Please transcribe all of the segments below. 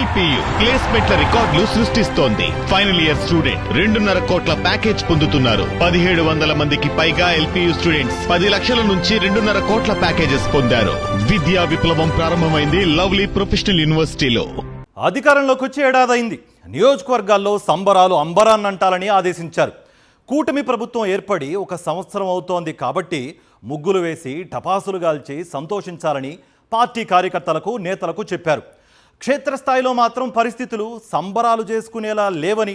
LPU ప్లేస్మెంట్ల రికార్డులు సృష్టిస్తోంది. Final year student 2.5 కోట్ల ప్యాకేజ్ పొందుతున్నారు. 1700 మందికి పైగా ఎల్పియు స్టూడెంట్స్ 10 లక్షల నుంచి 2.5 కోట్ల ప్యాకేజెస్ పొందారు. విద్యా విప్లవం ప్రారంభమైంది లవ్లీ ప్రొఫెషనల్ యూనివర్సిటీలో. అధికారంలోకి వచ్చి ఏడాదైంది. నియోజకవర్గాల్లో సంబరాలు అంబరాన్నంటాలని ఆదేశించారు. కూటమి ప్రభుత్వం ఏర్పడి 1 సంవత్సరం అవుతోంది కాబట్టి ముగ్గులు వేసి టపాసులు గాల్చి సంతోషించాలని పార్టీ కార్యకర్తలకు నేతలకు చెప్పారు. క్షేత్రస్థాయిలో మాత్రం పరిస్థితులు సంబరాలు చేసుకునేలా లేవని,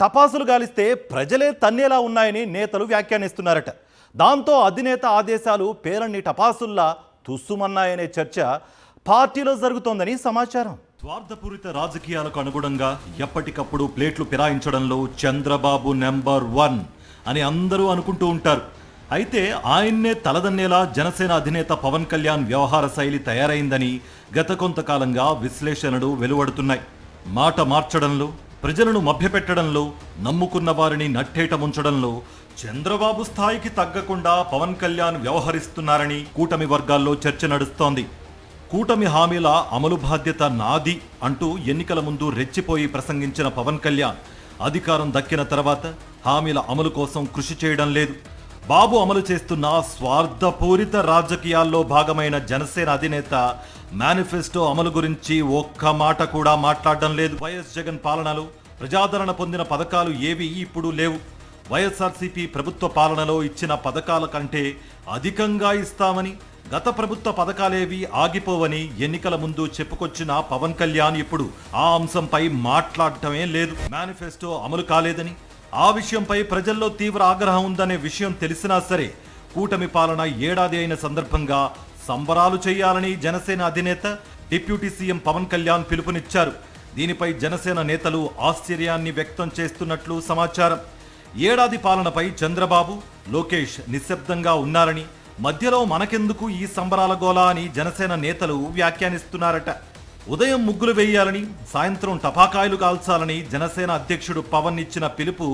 టపాసులు గాలిస్తే ప్రజలే తన్నేలా ఉన్నాయని నేతలు వ్యాఖ్యానిస్తున్నారట. దాంతో అధినేత ఆదేశాలు పేరన్ని టపాసుల్లా తుస్సుమన్నాయనే చర్చ పార్టీలో జరుగుతోందని సమాచారం. స్వార్థపూరిత రాజకీయాలకు అనుగుణంగా ఎప్పటికప్పుడు ప్లేట్లు ఫిరాయించడంలో చంద్రబాబు నెంబర్ 1 అని అందరూ అనుకుంటూ ఉంటారు. అయితే ఆయన్నే తలదన్నేలా జనసేన అధినేత పవన్ కళ్యాణ్ వ్యవహార శైలి తయారైందని గత కొంతకాలంగా విశ్లేషణలు వెలువడుతున్నాయి. మాట మార్చడంలో, ప్రజలను మభ్యపెట్టడంలో, నమ్ముకున్న వారిని నట్టేట ముంచడంలో చంద్రబాబు స్థాయికి తగ్గకుండా పవన్ కళ్యాణ్ వ్యవహరిస్తున్నారని కూటమి వర్గాల్లో చర్చ నడుస్తోంది. కూటమి హామీల అమలు బాధ్యత నాది అంటూ ఎన్నికల ముందు రెచ్చిపోయి ప్రసంగించిన పవన్ కళ్యాణ్ అధికారం దక్కిన తర్వాత హామీల అమలు కోసం కృషి చేయడం లేదు. బాబు అమలు చేస్తున్న స్వార్థపూరిత రాజకీయాల్లో భాగమైన జనసేన అధినేత మేనిఫెస్టో అమలు గురించి ఒక్క మాట కూడా మాట్లాడడం లేదు. వైఎస్ జగన్ పాలనలో ప్రజాదరణ పొందిన పథకాలు ఏవి ఇప్పుడు లేవు. వైఎస్ఆర్సీపీ ప్రభుత్వ పాలనలో ఇచ్చిన పథకాల కంటే అధికంగా ఇస్తామని, గత ప్రభుత్వ పథకాలేవి ఆగిపోవని ఎన్నికల ముందు చెప్పుకొచ్చిన పవన్ కళ్యాణ్ ఇప్పుడు ఆ అంశంపై మాట్లాడటమే లేదు. మేనిఫెస్టో అమలు కాలేదని, ఆ విషయంపై ప్రజల్లో తీవ్ర ఆగ్రహం ఉందనే విషయం తెలిసినా సరే కూటమి పాలన ఏడాది అయిన సందర్భంగా సంబరాలు చేయాలని జనసేన అధినేత డిప్యూటీ సీఎం పవన్ కళ్యాణ్ పిలుపునిచ్చారు. దీనిపై జనసేన నేతలు ఆశ్చర్యాన్ని వ్యక్తం చేస్తున్నట్లు సమాచారం. ఏడాది పాలనపై చంద్రబాబు, లోకేష్ నిశ్శబ్దంగా ఉన్నారని, మధ్యలో మనకెందుకు ఈ సంబరాల గోలా అని జనసేన నేతలు వ్యాఖ్యానిస్తున్నారట. ఉదయం ముగ్గులు వేయాలని, సాయంత్రం టపాకాయలు కాల్చాలని జనసేన అధ్యక్షుడు పవన్ ఇచ్చిన పిలుపు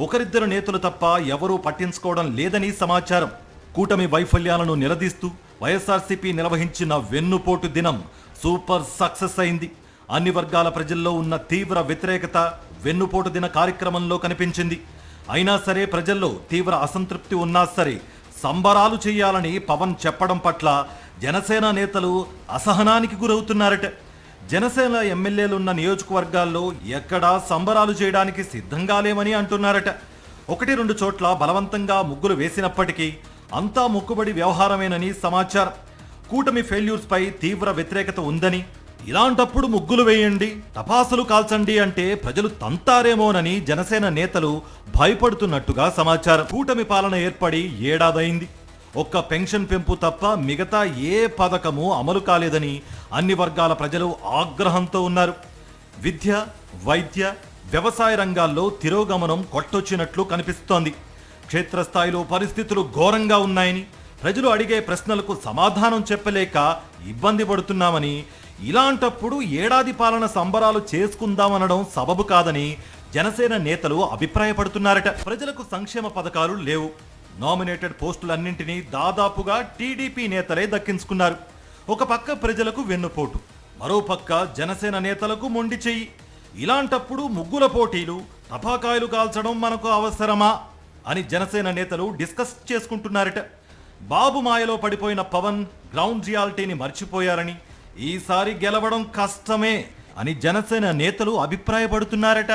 ఒకరిద్దరు నేతలు తప్ప ఎవరూ పట్టించుకోవడం లేదని సమాచారం. కూటమి వైఫల్యాలను నిలదీస్తూ వైఎస్ఆర్సీపీ నిర్వహించిన వెన్నుపోటు దినం సూపర్ సక్సెస్ అయింది. అన్ని వర్గాల ప్రజల్లో ఉన్న తీవ్ర వ్యతిరేకత వెన్నుపోటు దిన కార్యక్రమంలో కనిపించింది. అయినా సరే ప్రజల్లో తీవ్ర అసంతృప్తి ఉన్నా సరే సంబరాలు చేయాలని పవన్ చెప్పడం పట్ల జనసేన నేతలు అసహనానికి గురవుతున్నారట. జనసేన ఎమ్మెల్యేలున్న నియోజకవర్గాల్లో ఎక్కడా సంబరాలు చేయడానికి సిద్ధంగా లేమని అంటున్నారట. 1-2 చోట్ల బలవంతంగా ముగ్గులు వేసినప్పటికీ అంతా మొక్కుబడి వ్యవహారమేనని సమాచారం. కూటమి ఫెయిల్యూర్స్ పై తీవ్ర వ్యతిరేకత ఉందని, ఇలాంటప్పుడు ముగ్గులు వేయండి, టపాసులు కాల్చండి అంటే ప్రజలు తంతారేమోనని జనసేన నేతలు భయపడుతున్నట్టుగా సమాచారం. కూటమి పాలన ఏర్పడి ఏడాదైంది. ఒక్క పెన్షన్ పెంపు తప్ప మిగతా ఏ పథకము అమలు కాలేదని అన్ని వర్గాల ప్రజలు ఆగ్రహంతో ఉన్నారు. విద్య, వైద్య, వ్యవసాయ రంగాల్లో తిరోగమనం కొట్టొచ్చినట్లు కనిపిస్తోంది. క్షేత్రస్థాయిలో పరిస్థితులు ఘోరంగా ఉన్నాయని, ప్రజలు అడిగే ప్రశ్నలకు సమాధానం చెప్పలేక ఇబ్బంది పడుతున్నామని, ఇలాంటప్పుడు ఏడాది పాలన సంబరాలు చేసుకుందామనడం సబబు కాదని జనసేన నేతలు అభిప్రాయపడుతున్నారట. ప్రజలకు సంక్షేమ పథకాలు లేవు. నామినేటెడ్ పోస్టులన్నింటినీ దాదాపుగా టీడీపీ నేతలే దక్కించుకున్నారు. ఒక పక్క ప్రజలకు వెన్నుపోటు, మరోపక్క జనసేన నేతలకు మొండి చెయ్యి. ఇలాంటప్పుడు ముగ్గుల పోటీలు, టపాకాయలు కాల్చడం మనకు అవసరమా అని జనసేన నేతలు డిస్కస్ చేసుకుంటున్నారట. బాబు మాయలో పడిపోయిన పవన్ గ్రౌండ్ రియాలిటీని మర్చిపోయారని, ఈసారి గెలవడం కష్టమే అని జనసేన నేతలు అభిప్రాయపడుతున్నారట.